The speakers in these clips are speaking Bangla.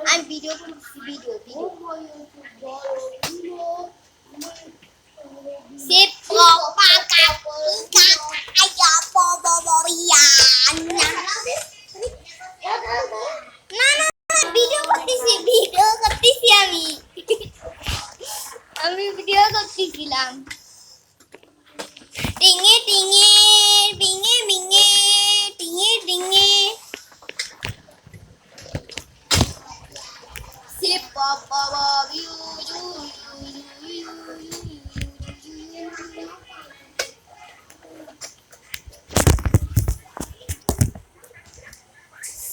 I'm video video. Sip video করতেছি আমি ভিডিও করতেছিলাম টিঙে টিঙে বিঙে বিঙে টিঙে টিঙে সে বাবা বিউ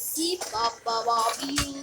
সে বাবা বিউ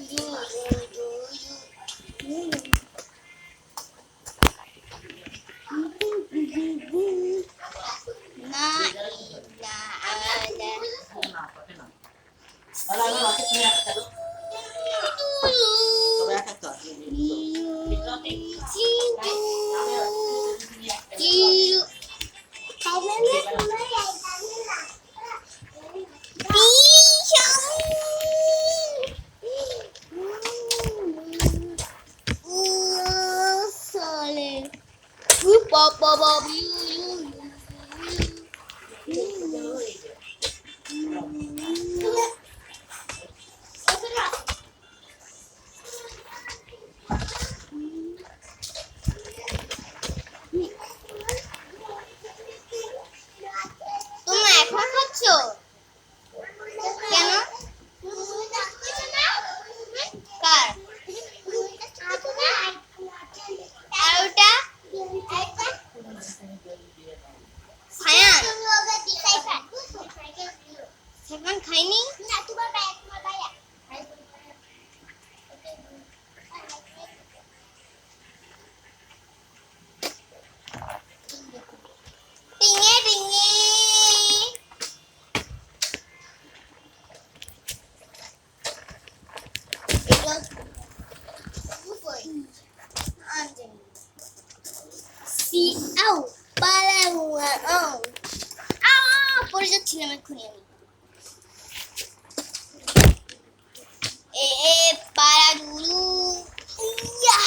পড়ে যাচ্ছিলাম এক্ষুনি আমি para dulu iya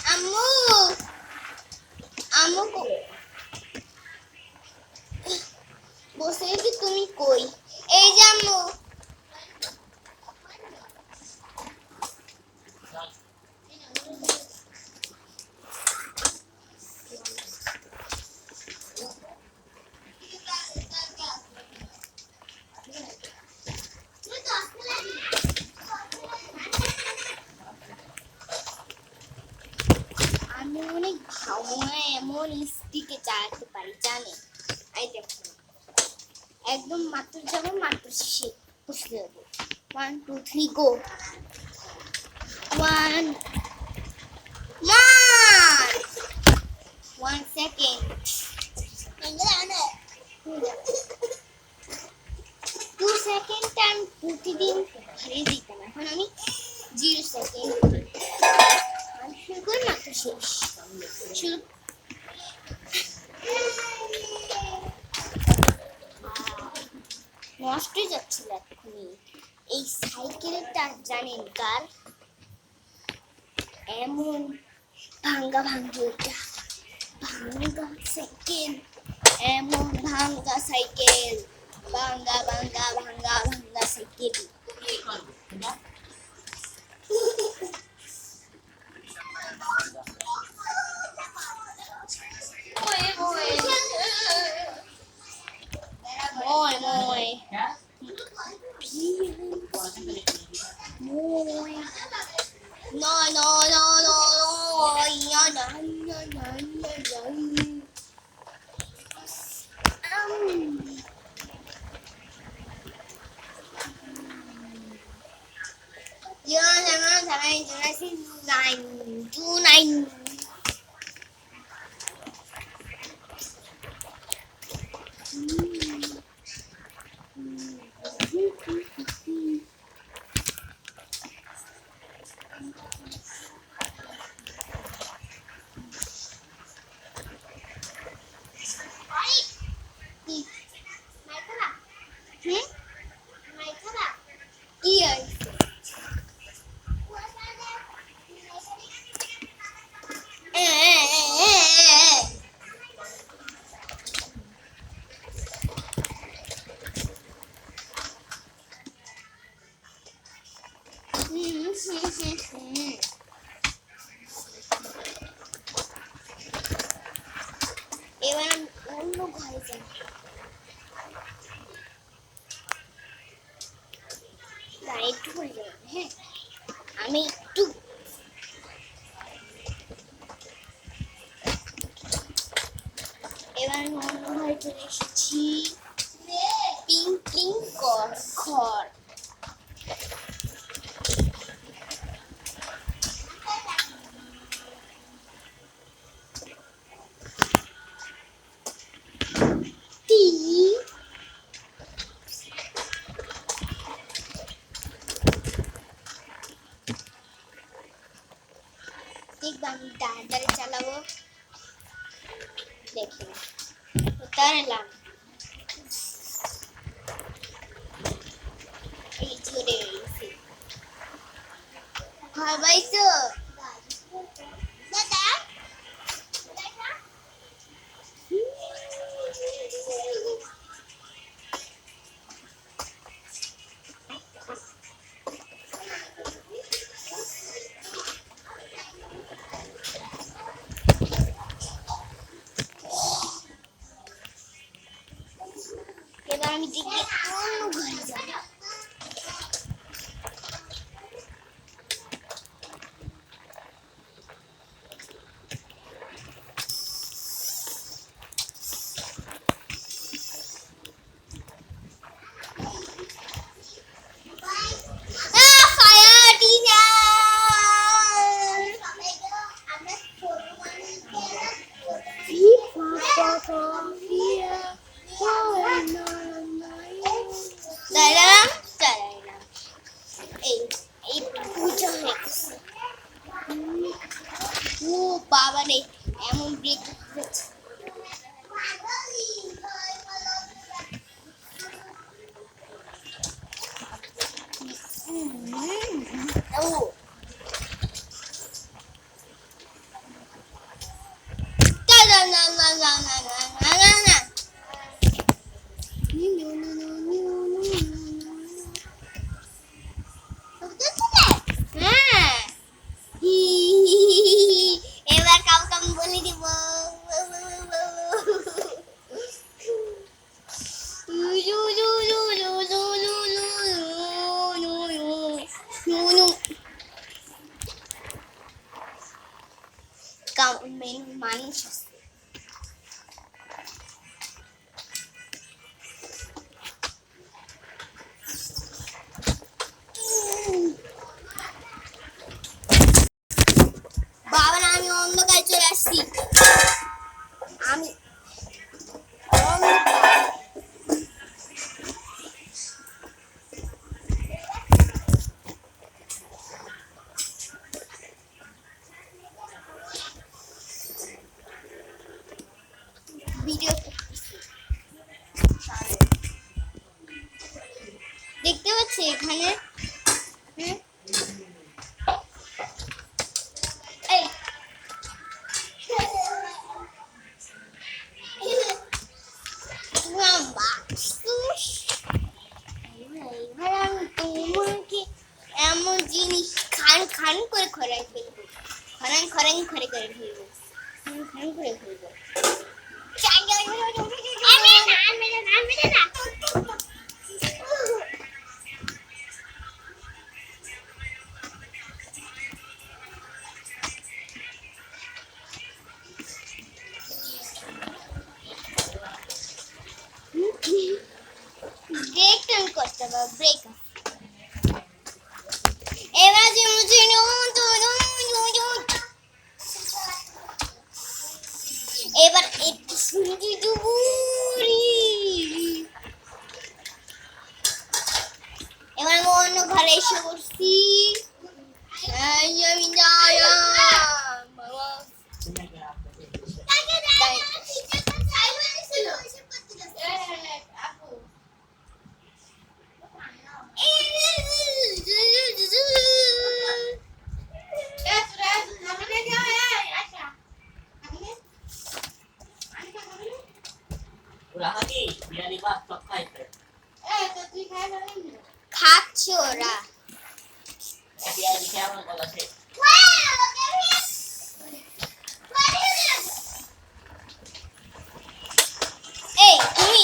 Amu বসে কি তুমি কই এই যে আম্মু আমি অনেক ভালো এমন স্টিকে চালাতে পারি জানেন এই দেখুন একদম মাত্র যাবো মাত্র শেষে বসে যাবো 1 2 3 গো 1 সেকেন্ড 2 সেকেন্ড টাইম প্রতিদিন হারিয়ে দিতাম এখন আমি 0 সেকেন্ড আমি শুরু করি মাত্র শেষ শুরু নষ্ট হয়ে যাচ্ছিল এক্ষুনি এই সাইকেলটা জানেন কার এমন ভাঙ্গা ভাঙ্গি ওটা ভাঙ্গা সাইকেল এমন ভাঙ্গা সাইকেল, ভাঙ্গা ভাঙ্গা ভাঙ্গা ভাঙ্গা cycle. Moi moi. Moi. No no no no no. No no no no no no. Nine. এবার আমি অন্য ঘরে যাই। একটু করে যাই, হ্যাঁ আমি একটু এবার আমি অন্য ঘরে চলে এসেছি। পিং পিং ঘর। দেখবো আমি দাঁড়ায় চালাবো, দেখি দাঁড়ালাম এই জোরে ঘর বাইছো দাদা। এবার আমি দেখি অন্য ঘরে যাবো। বাবা রে এমন ব্রেক হচ্ছে। এবার কাউকে আমি বলে দিব। মানুষ বাবা না আমি অন্ধকারে চলে আসছি। আমি ভিডিও দেখতে পাচ্ছি এখানে। এই খান করে খরাই ফেলবো, খরাং খরাং খরে করে ফেলবো, খান করে ফেলবো। ব্রেক টান করতে হবে, ব্রেক। এবার যে মুঝে এবার একটু সুন্দর দুপুরি। এবার আমি অন্য ঘরে এসে বসছি। আমি যাইলাম বাবা। খাচ্ছে ওরা। এই তুমি